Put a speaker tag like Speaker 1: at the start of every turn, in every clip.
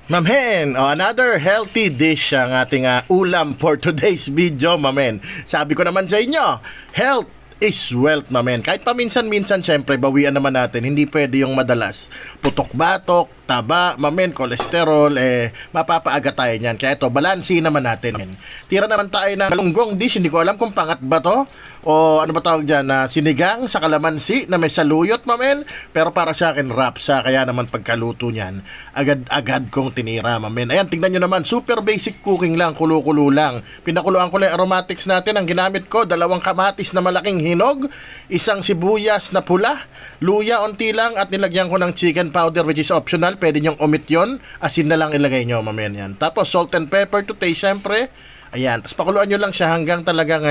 Speaker 1: Mamen, another healthy dish ang ating ulam for today's video, mamen. Sabi ko naman sa inyo, health is wealth, mamen. Kahit paminsan-minsan, syempre, bawian naman natin. Hindi pwede yung madalas. Putok-batok, taba, mamen, kolesterol, mapapaaga tayo niyan. Kaya ito, balansin naman natin. Tira naman tayo ng galunggong dish. Hindi ko alam kung pangat ba to o ano ba tawag dyan, sinigang sa kalamansi na may saluyot, mamen. Pero para sa akin, rapsa. Kaya naman pagkaluto niyan, agad-agad kong tinira, mamen. Ayan, tingnan nyo naman, super basic cooking lang, kulo-kulo lang. Pinakuluan ko lang aromatics natin. Ang ginamit ko, 2 kamatis na malaking hinog, 1 sibuyas na pula, luya onti lang, at nilagyan ko ng chicken powder which is optional. Pwede nyong omit yon, asin na lang ilagay nyo, mamen. Yan. Tapos salt and pepper to taste, syempre. Ayan, tapos pakuluan nyo lang siya hanggang talagang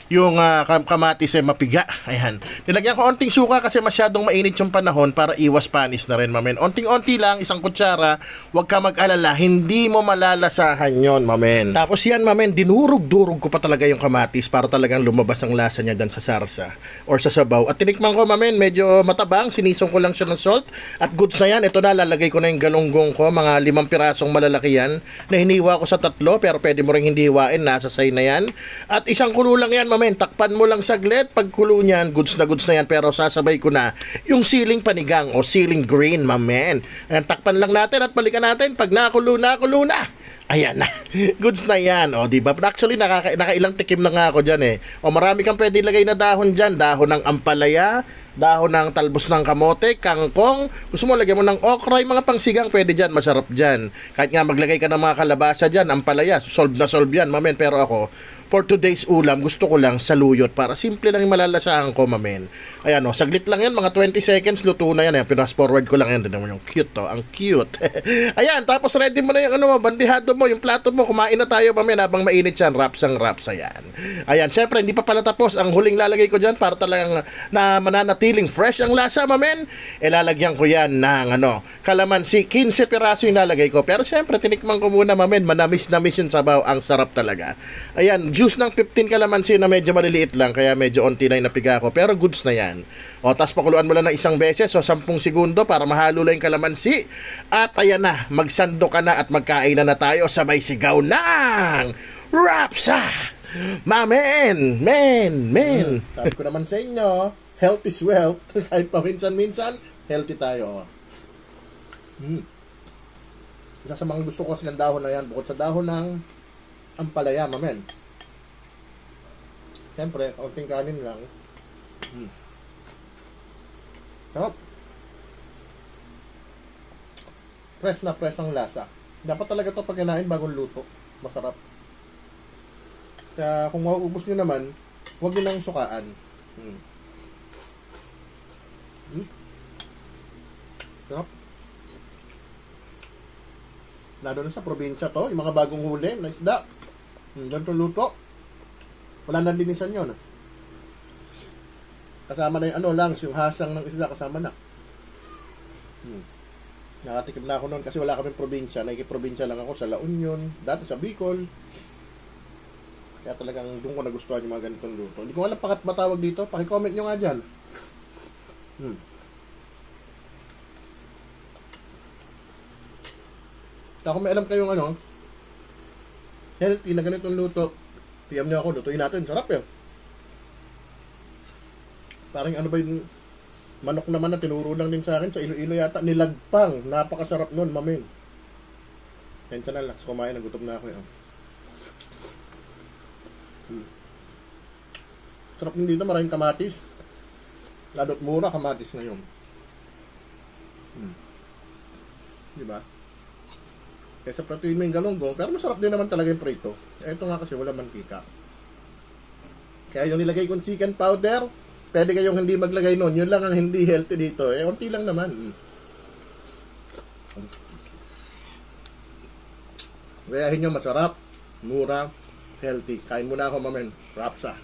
Speaker 1: yung kamatis mapiga. Ayan. Nilagyan ko onting suka kasi masyadong mainit yung panahon para iwas panis na rin, mamen. Onting-onti lang, 1 kutsara. Huwag ka mag-alala, hindi mo malalasahan yon, mamen. Tapos yan, mamen, dinurog-durog ko pa talaga yung kamatis para talagang lumabas ang lasa niya dyan sa sarsa or sa sabaw. At tinikman ko, mamen, medyo matabang. Sinisong ko lang siya ng salt. At goods na yan. Ito na, lalagay ko na yung galunggong ko. Mga 5 pirasong malalaki yan na hiniwa ko sa 3, pero pwede mo rin hindi hiwain. Nasa say na yan. At 1 kulo lang yan, mamen. Takpan mo lang saglit. Pag kulo niyan, goods na yan. Pero sasabay ko na yung siling panigang o siling green, mamen. Ayan, takpan lang natin at balikan natin. Pag nakulo na. Ayan na. Goods na yan. O, diba? Actually, nakailang tikim na nga ako dyan O, marami kang pwede ilagay na dahon dyan. Dahon ng ampalaya, dahon ng talbos ng kamote, kangkong. Gusto mo, lagyan mo ng okra, yung mga pangsigang, pwede dyan. Masarap dyan. Kahit nga maglagay ka ng mga kalabasa dyan, ampalaya, solve na solve yan, mamen. Pero ako, for today's ulam, gusto ko lang saluyot para simple lang yung malalasahan ko, mamen. Ayan saglit lang yan, mga 20 seconds, luto na yan. Pinas forward ko lang yan. Din yung cute ang cute. Ayan, tapos ready mo na yung bandihado mo, yung plato mo. Kumain na tayo, mamen, habang mainit yan. Rapsang-rapsa yan. Ayan, syempre, hindi pa pala tapos. Ang huling lalagay ko dyan para talagang mananatiling fresh ang lasa, mamen. Lalagyan ko yan ng kalamansi. 15 piraso yung lalagay ko. Pero syempre, tinikman ko muna, mamen. Manamis-namis yung sabaw. Ang sarap talaga. Ayan, juice ng 15 kalamansi na medyo maliliit lang, kaya medyo onti lang napiga ko, pero goods na yan. Tapos pakuluan mo lang ng 1 beses, 10 segundo para mahalo lang yung kalamansi. At ayan na, magsando ka na at magkain na tayo sabay sigaw ng rapsa! Mamen! Men! Sabi ko naman sa inyo, health is wealth. Kahit paminsan-minsan, healthy tayo. Isa sa mga gusto ko sa dahon na yan, bukod sa dahon ng ampalaya, mamen. Siyempre, konting kanin lang. Sarap. Fresh na fresh ang lasa. Dapat talaga ito pag kinain bagong luto. Masarap. Kaya kung mauubos nyo naman, huwag nyo nang sukaan. Sarap. Lalo na sa probinsya to, yung mga bagong huli na isda. Ganito luto. Wala na linisan yun. Kasama na yung yung hasang ng isda, kasama na. Nakatikim na ako noon kasi wala kaming probinsya. Nakikiprobinsya lang ako sa La Union, dati sa Bicol. Kaya talagang doon ko nagustuhan yung mga ganitong luto. Hindi ko alam bakit ba tawag dito. Paki-comment nyo nga dyan. Kung may alam kayong healthy na ganitong luto, PM nyo ako, lutuin natin. Sarap yun. Parang ba yung manok naman na tinuro lang din sa akin sa Iloilo yata. Nilagpang. Napakasarap nun, mamin. Pensa na lang. Kumain, nagutom na ako yun. Sarap din dito, maraming kamatis. Ladot mura kamatis ngayon. Diba? Kaysa pratuin mo yung galunggong, pero masarap din naman talaga yung prito. Ito nga kasi wala mantika. Kaya yung nilagay kong chicken powder, pwede kayong hindi maglagay nun. Yun lang ang hindi healthy dito. Unti lang naman. Gayahin nyo, masarap, mura, healthy. Kain muna ako, mamen. Rapsa.